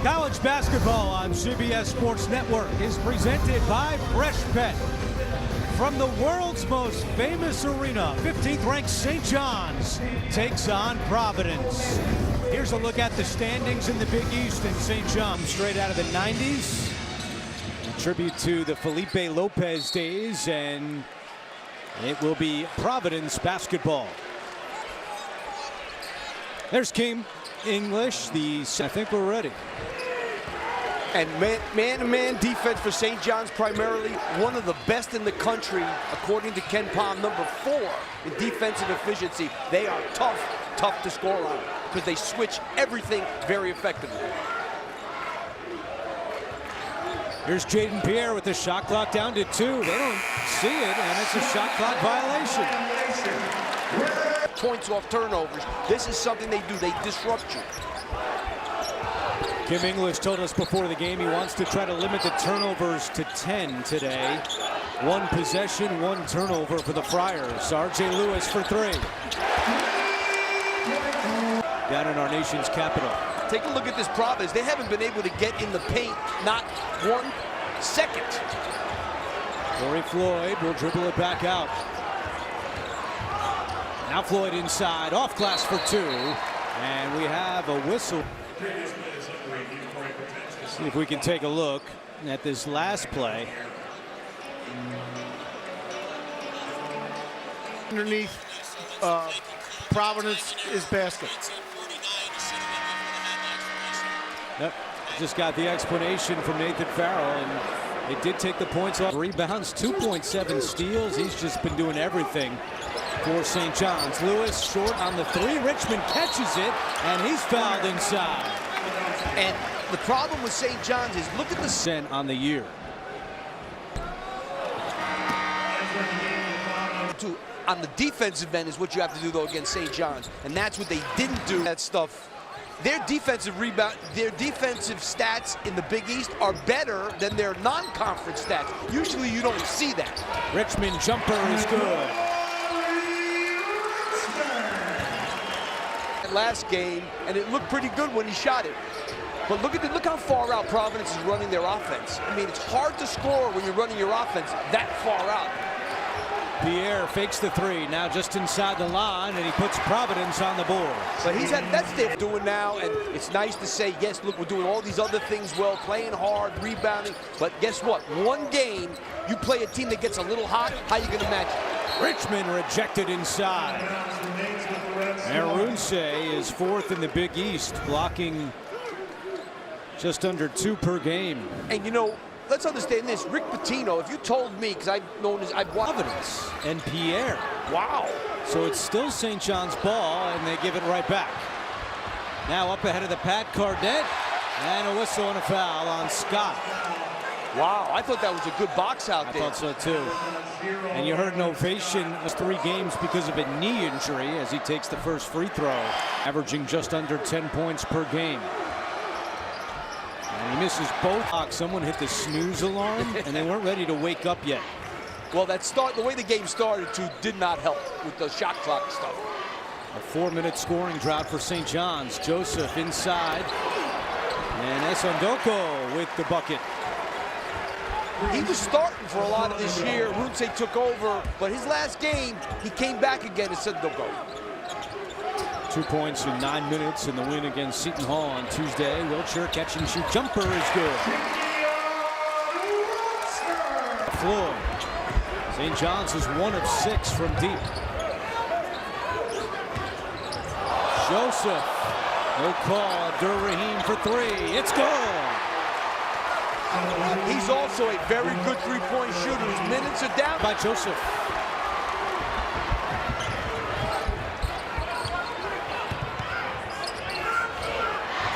College basketball on CBS Sports Network is presented by Fresh Bet. From the world's most famous arena, 15th ranked St. John's takes on Providence. Here's a look at the standings in the Big East in St. John's. Straight out of the 90s. A tribute to the Felipe Lopez days, and it will be Providence basketball. There's King English. I think we're ready. And man-to-man defense for St. John's, primarily one of the best in the country, according to Ken Palm, number 4 in defensive efficiency. They are tough to score on because they switch everything very effectively. Here's Jaden Pierre with the shot clock down to 2. They don't see it, and it's a shot clock violation. Points off turnovers. This is something they do. They disrupt you. Kim English told us before the game he wants to try to limit the turnovers to 10 today. 1 possession, 1 turnover for the Friars. R.J. Lewis for 3. Down in our nation's capital. Take a look at this Providence. They haven't been able to get in the paint, not 1 second. Corey Floyd will dribble it back out. Now Floyd inside, off glass for 2. And we have a whistle. See if we can take a look at this last play. Underneath Providence is basket. Yep, just got the explanation from Nathan Farrell, and they did take the points off. Rebounds, 2.7 steals. He's just been doing everything for St. John's. Lewis short on the 3. Richmond catches it, and he's fouled inside. And the problem with St. John's is look at the % on the year. On the defensive end is what you have to do though against St. John's, and that's what they didn't do. That stuff. Their defensive rebound, their defensive stats in the Big East are better than their non-conference stats. Usually you don't see that. Richmond jumper is good. Last game, and it looked pretty good when he shot it. But look how far out Providence is running their offense. I mean, it's hard to score when you're running your offense that far out. Pierre fakes the 3, now just inside the line, and he puts Providence on the board. But that's what they're doing now, and it's nice to say, yes, look, we're doing all these other things well, playing hard, rebounding. But guess what? One game, you play a team that gets a little hot, how are you going to match it? Richmond rejected inside. Arunse is 4th in the Big East, blocking just under 2 per game. And you know, let's understand this. Rick Pitino, if you told me, because I've watched Providence and Pierre. Wow. So it's still St. John's ball, and they give it right back. Now up ahead of the Pat Cardette, and a whistle and a foul on Scott. Wow, I thought that was a good box out there. I thought so too. And you heard an ovation of 3 games because of a knee injury as he takes the first free throw, averaging just under 10 points per game. And he misses both. Someone hit the snooze alarm, and they weren't ready to wake up yet. Well, the way the game started, too, did not help with the shot clock stuff. A 4-minute scoring drought for St. John's. Joseph inside. And Esondoko with the bucket. He was starting for a lot of this year. Runse took over, but his last game, he came back again and said, "Go." 2 points in 9 minutes in the win against Seton Hall on Tuesday. Wiltshire catch and shoot jumper is good. Floyd. St. John's is 1 of 6 from deep. Joseph. No call. Abdur-Rahim for 3. It's good. He's also a very good 3-point shooter. His minutes are down. By Joseph.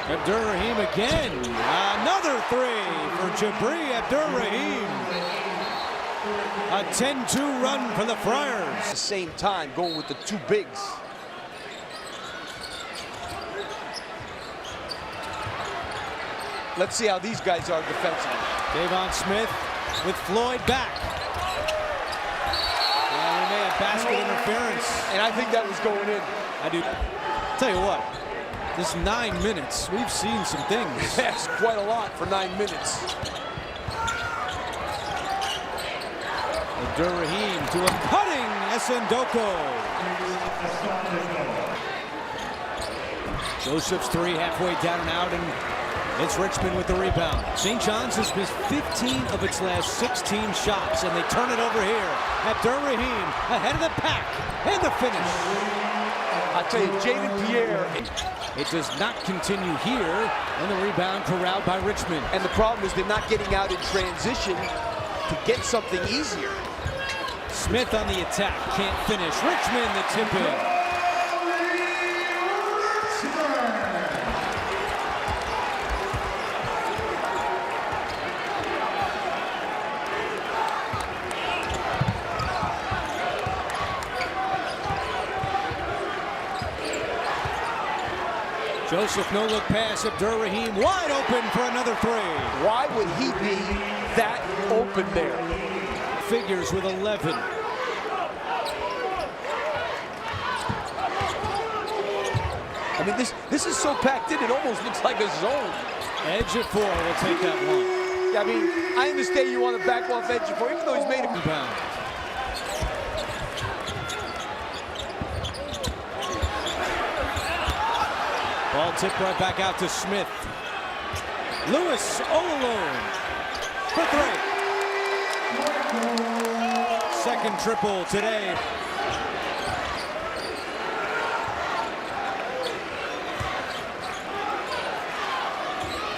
Abdur-Rahim again. Another 3 for Jabri Abdur-Rahim. A 10-2 run for the Friars. At the same time, going with the 2 bigs. Let's see how these guys are defensively. Davon Smith with Floyd back. And we may have basket interference. And I think that was going in. I do. Tell you what, This 9 minutes, we've seen some things. Yes, quite a lot for 9 minutes. Abdur-Rahim to a cutting Essendoko. Joseph's three halfway down and out, and it's Richmond with the rebound. St. John's has missed 15 of its last 16 shots, and they turn it over here. Abdur-Rahim ahead of the pack, and the finish. I tell you, Jaden Pierre. It does not continue here, and the rebound corralled by Richmond. And the problem is they're not getting out in transition to get something easier. Smith on the attack, can't finish. Richmond the tip in. Joseph, no look pass. Abdur-Rahim wide open for another three. Why would he be that open there? Figures with 11. I mean, this is so packed in, it almost looks like a zone. Ejiofor will take that one. Yeah, I mean, I understand you want to back off Ejiofor, even though he's made a rebound. Ball tipped right back out to Smith. Lewis all alone for three. Second triple today.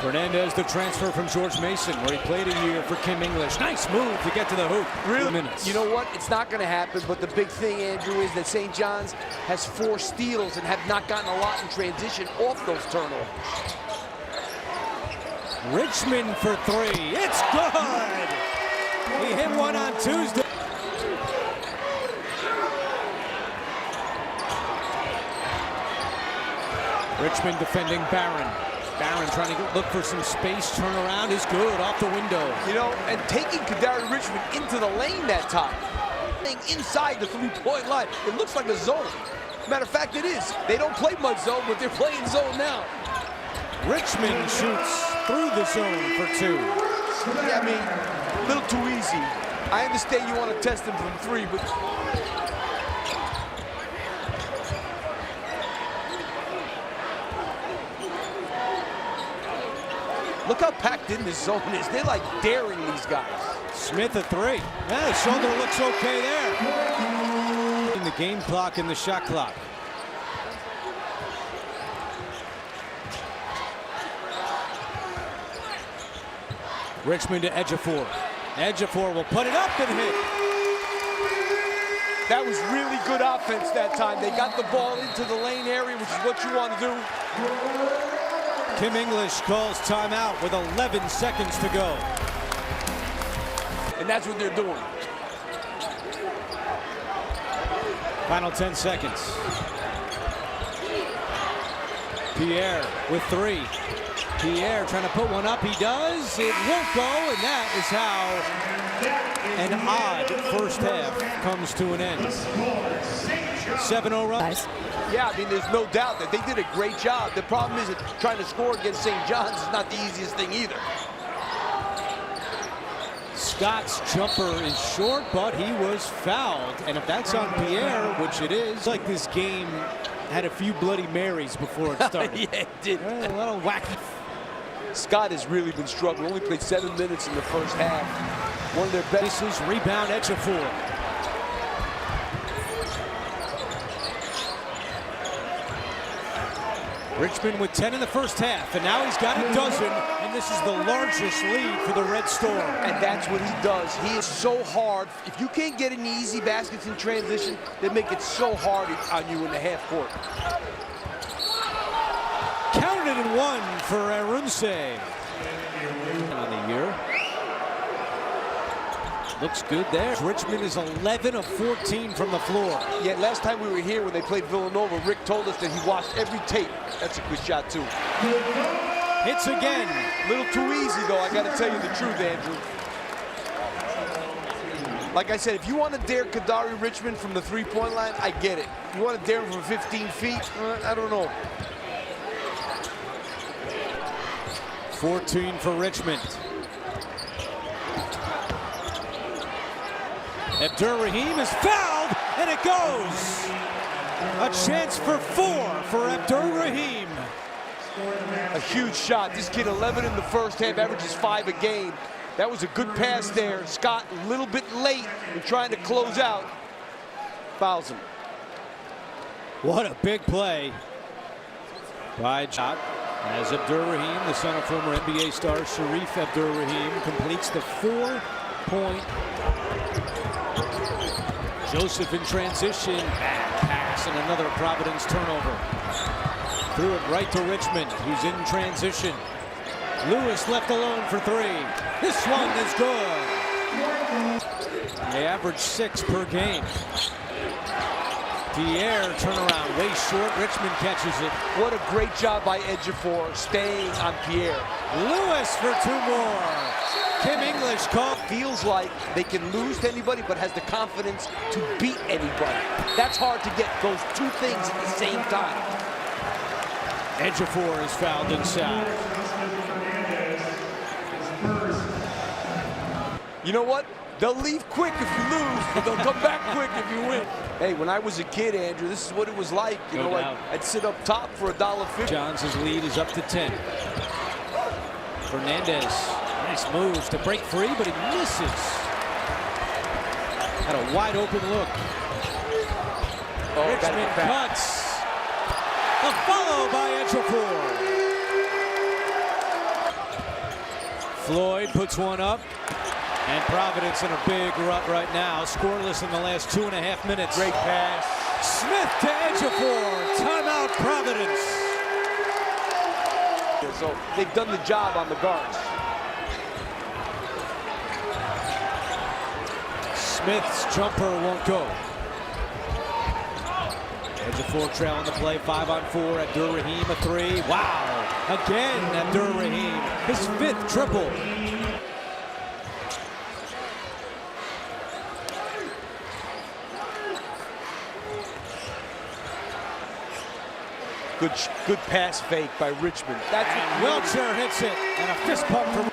Fernandez, the transfer from George Mason, where he played a year for Kim English. Nice move to get to the hoop. Really? Minutes. You know what? It's not going to happen, but the big thing, Andrew, is that St. John's has 4 steals and have not gotten a lot in transition off those turnovers. Richmond for three. It's good! He hit one on Tuesday. Richmond defending Barron. Barron trying to look for some space. Turnaround is good off the window. You know, and taking Kadari Richmond into the lane that time. Inside the three-point line. It looks like a zone. Matter of fact, it is. They don't play much zone, but they're playing zone now. Richmond shoots through the zone for 2. Yeah, I mean, a little too easy. I understand you want to test him from 3, but... Look how packed in this zone is. They're like daring these guys. Smith a 3. Yeah, the shoulder looks okay there. In the game clock and the shot clock. Richmond to Ejiofor. Ejiofor will put it up and hit. That was really good offense that time. They got the ball into the lane area, which is what you want to do. Kim English calls timeout with 11 seconds to go. And that's what they're doing. Final 10 seconds. Pierre with 3. Pierre trying to put one up. He does. It won't go, and that is how an odd first half comes to an end. 7-0 run. Yeah, I mean, there's no doubt that they did a great job. The problem is that trying to score against St. John's is not the easiest thing either. Scott's jumper is short, but he was fouled. And if that's on Pierre, which it is, it's like this game had a few Bloody Marys before it started. Yeah, it did. A little wacky. Scott has really been struggling. Only played 7 minutes in the first half. One of their best. This is rebound Ejiofor. Richmond with 10 in the first half, and now he's got a dozen, and this is the largest lead for the Red Storm. And that's what he does. He is so hard. If you can't get any easy baskets in transition, they make it so hard on you in the half court. Counted in 1 for Arunse. On the year. Looks good there. Richmond is 11 of 14 from the floor. Yeah, last time we were here when they played Villanova, Rick told us that he watched every tape. That's a good shot, too. Hits again. A little too easy, though, I got to tell you the truth, Andrew. Like I said, if you want to dare Kadari Richmond from the three-point line, I get it. You want to dare him from 15 feet? I don't know. 14 for Richmond. Abdur-Rahim is fouled, and it goes. A chance for 4 for Abdur-Rahim. A huge shot. This kid 11 in the first half, averages 5 a game. That was a good pass there. Scott a little bit late in trying to close out. Fouls him. What a big play by Shot. As Abdur-Rahim, the son of former NBA star Sharif Abdur-Rahim, completes the 4-point. Joseph in transition. Bad pass and another Providence turnover. Threw it right to Richmond, who's in transition. Lewis left alone for 3. This one is good. They average 6 per game. Pierre turnaround, way short. Richmond catches it. What a great job by Ejiofor staying on Pierre. Lewis for 2 more. Kim English caught. Feels like they can lose to anybody, but has the confidence to beat anybody. That's hard to get those 2 things at the same time. Ejiofor is fouled inside. You know what? They'll leave quick if you lose, but they'll come back quick if you win. Hey, when I was a kid, Andrew, this is what it was like. You know, I'd sit up top for $1.50. Johns' lead is up to 10. Fernandez, nice moves to break free, but he misses. Had a wide open look. Richmond cuts. A follow by Ejiofor. Floyd puts one up. And Providence in a big rut right now, scoreless in the last 2.5 minutes. Great pass. Smith to Ejiofor. Timeout, Providence. So they've done the job on the guards. Smith's jumper won't go. Ejiofor trailing the play, 5-on-4. Abdur-Rahim a 3. Wow. Again, Abdur-Rahim. His 5th triple. Good pass fake by Richmond. That's and Wiltshire hits it, and a fist pump from.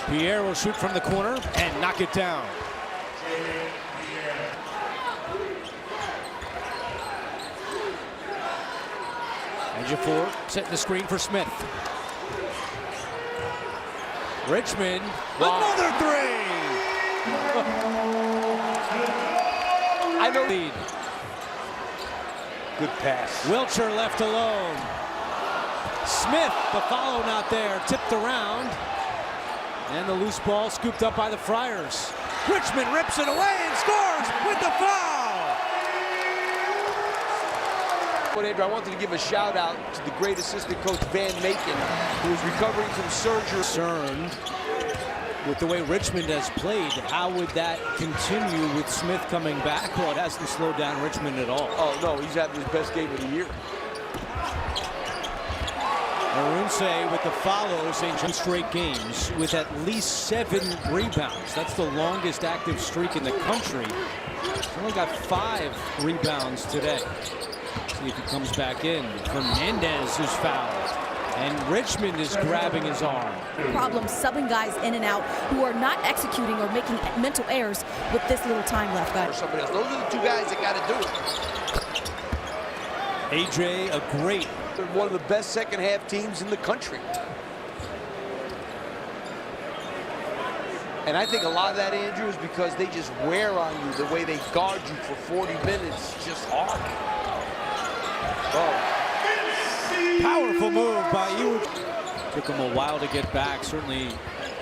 Pierre will shoot from the corner and knock it down. Ejiofor setting the screen for Smith. Richmond, another 3! I know. Lead. Good pass. Wiltshire left alone. Smith, the follow not there, tipped around. And the loose ball scooped up by the Friars. Richmond rips it away and scores with the foul! Andrew, I wanted to give a shout out to the great assistant coach Van Macon, who is recovering from surgery. Concerned with the way Richmond has played. How would that continue with Smith coming back? Well, it hasn't slowed down Richmond at all. Oh, no, he's having his best game of the year. Arunse with the follow, St. John straight games with at least 7 rebounds. That's the longest active streak in the country. He's only got 5 rebounds today. See if he comes back in. Fernandez is fouled. And Richmond is grabbing his arm. Problem subbing guys in and out who are not executing or making mental errors with this little time left, guys. Or somebody else. Those are the 2 guys that got to do it. AJ, a great. They're one of the best second half teams in the country. And I think a lot of that, Andrew, is because they just wear on you. The way they guard you for 40 minutes, just hard. Oh. Powerful move by you. Took him a while to get back. Certainly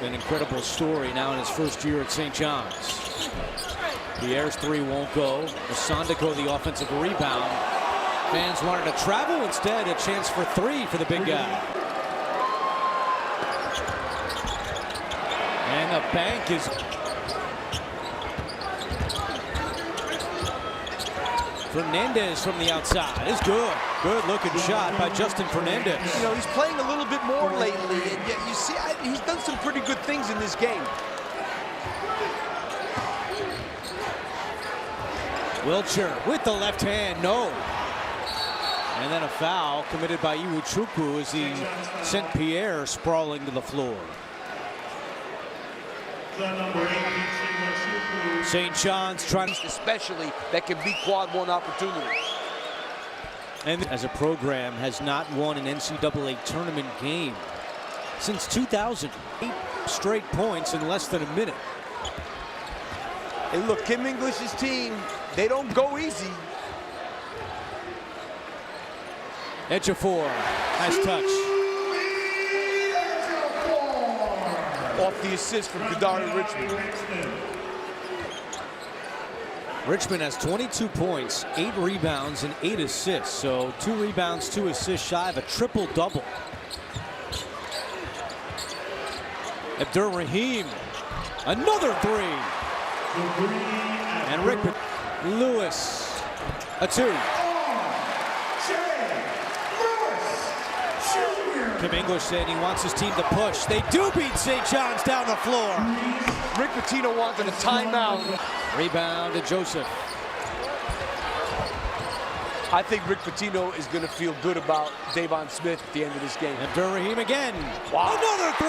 an incredible story now in his first year at St. John's. Pierre's 3 won't go. Masandiko the offensive rebound. Fans wanted to travel instead. A chance for 3 for the big guy. And the bank is. Fernandez from the outside is good. Good looking shot by Justin Fernandez. You know, he's playing a little bit more lately, and yet you see, he's done some pretty good things in this game. Wilcher with the left hand, no. And then a foul committed by Iwuchukwu as he sent Pierre sprawling to the floor. St. John's trying, especially that can be quad one opportunities. And as a program has not won an NCAA tournament game since 2000. 8 straight points in less than a minute. And look, Kim English's team, they don't go easy. Ejiofor has touch. Off the assist from Kadari Richmond. Richmond has 22 points, 8 rebounds, and 8 assists. So 2 rebounds, 2 assists shy of a triple-double. Abdur-Rahim, another 3. And Rick Lewis, a 2. Kim English said he wants his team to push. They do beat St. John's down the floor. Rick Pitino wanted a timeout. Rebound to Joseph. I think Rick Pitino is going to feel good about Davon Smith at the end of this game. Abdur-Rahim again. Wow. Another 3.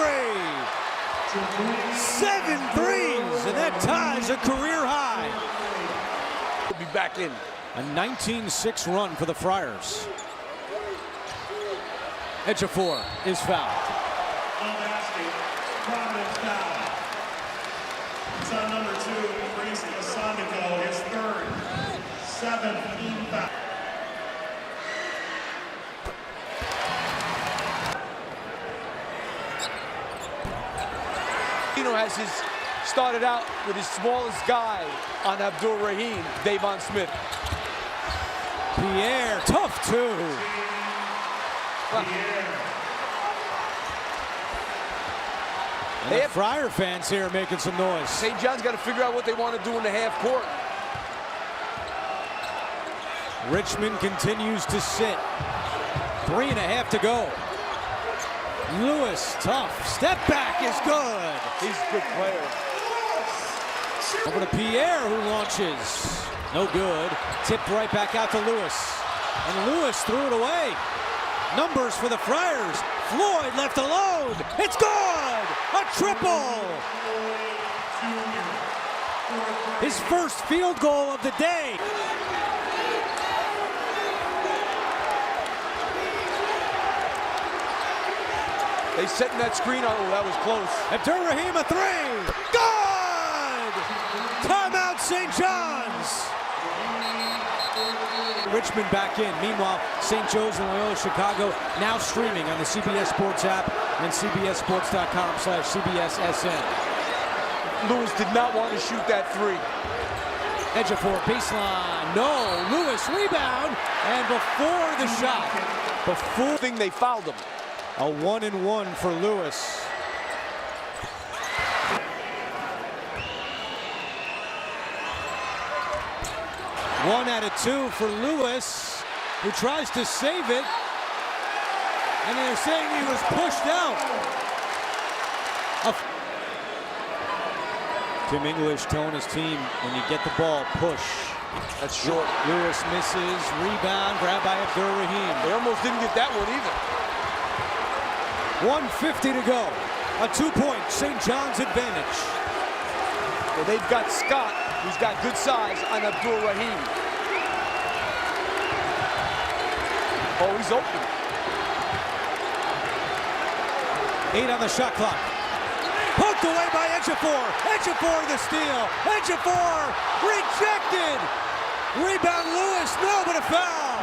7 threes, and that ties a career high. He'll be back in. A 19-6 run for the Friars. Ejiofor is fouled. Providence foul. It's on number 2, Reese Lasanico, his 3rd. 7 foul. Has started out with his smallest guy on Abdur-Rahim, Davon Smith. Pierre, tough 2. And the Friar fans here making some noise. St. John's got to figure out what they want to do in the half court. Richmond continues to sit. 3.5 to go. Lewis, tough. Step back is good. He's a good player. Over to Pierre, who launches. No good. Tipped right back out to Lewis. And Lewis threw it away. Numbers for the Friars. Floyd left alone. It's good! A triple! His first field goal of the day. They setting that screen on. Oh, that was close. Abdur-Rahim, a 3. Good! Timeout, St. John's. Richmond back in. Meanwhile, St. Joe's and Loyola Chicago now streaming on the CBS Sports app and cbssports.com/CBSSN. Lewis did not want to shoot that 3. Ejiofor, baseline. No. Lewis, rebound. And before the shot. Before thing, they fouled him. A 1-and-1 for Lewis. One out of 2 for Lewis, who tries to save it. And they're saying he was pushed out. Tim English telling his team, when you get the ball, push. That's short. Lewis misses, rebound, grabbed by Abdur-Rahim. They almost didn't get that one either. 1:50 to go. A 2-point St. John's advantage. Well, they've got Scott, who's got good size, on Abdur-Rahim. Oh, he's open. 8 on the shot clock. Poked away by Ejiofor. Ejiofor the steal. Ejiofor rejected. Rebound Lewis. No, but a foul.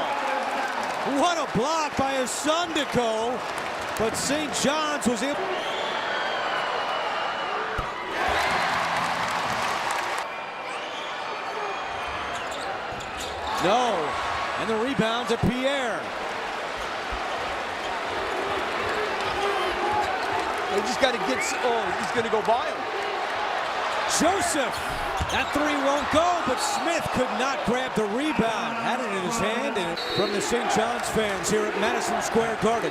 What a block by Lasanico. But St. John's was able. No. And the rebound to Pierre. They just got to get. Oh, he's going to go by him. Joseph. That 3 won't go, but Smith could not grab the rebound. Had it in his hand, and from the St. John's fans here at Madison Square Garden.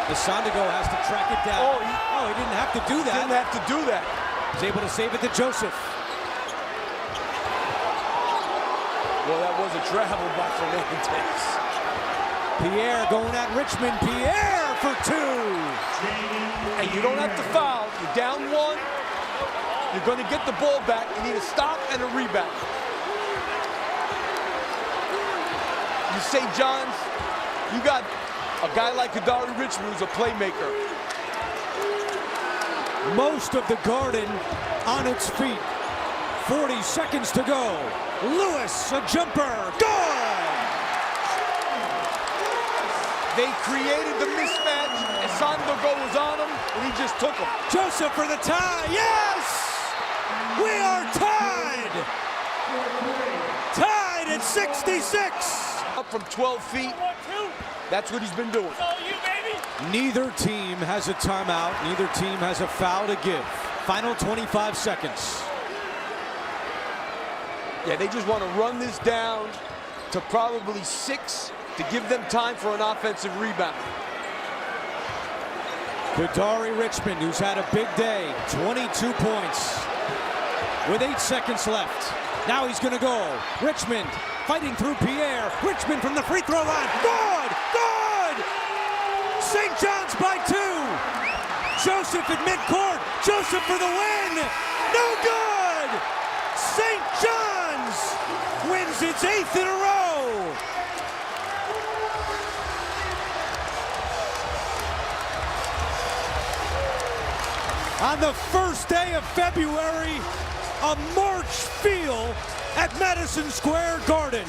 Lasanico has to track it down. He didn't have to do that. Didn't have to do that. He's able to save it to Joseph. Well, that was a travel by Fernandez. Pierre going at Richmond. Pierre for 2. And you don't have to foul. You're down 1. You're going to get the ball back. You need a stop and a rebound. You St. John's, you got a guy like Kadari Richmond who's a playmaker. Most of the Garden on its feet. 40 seconds to go. Lewis, a jumper. Good! They created the mismatch, and Sandoval was on him, and he just took him. Joseph for the tie. Yes! We are tied! Tied at 66! Up from 12 feet. That's what he's been doing. Neither team has a timeout. Neither team has a foul to give. Final 25 seconds. Yeah, they just want to run this down to probably 6 to give them time for an offensive rebound. Kadari Richmond, who's had a big day, 22 points with 8 seconds left. Now he's going to go. Richmond fighting through Pierre. Richmond from the free throw line. Good! Good! St. John's by 2. Joseph at midcourt. Joseph for the win. No good! St. John's wins its 8th in a row. On the first day of February, a March feel at Madison Square Garden.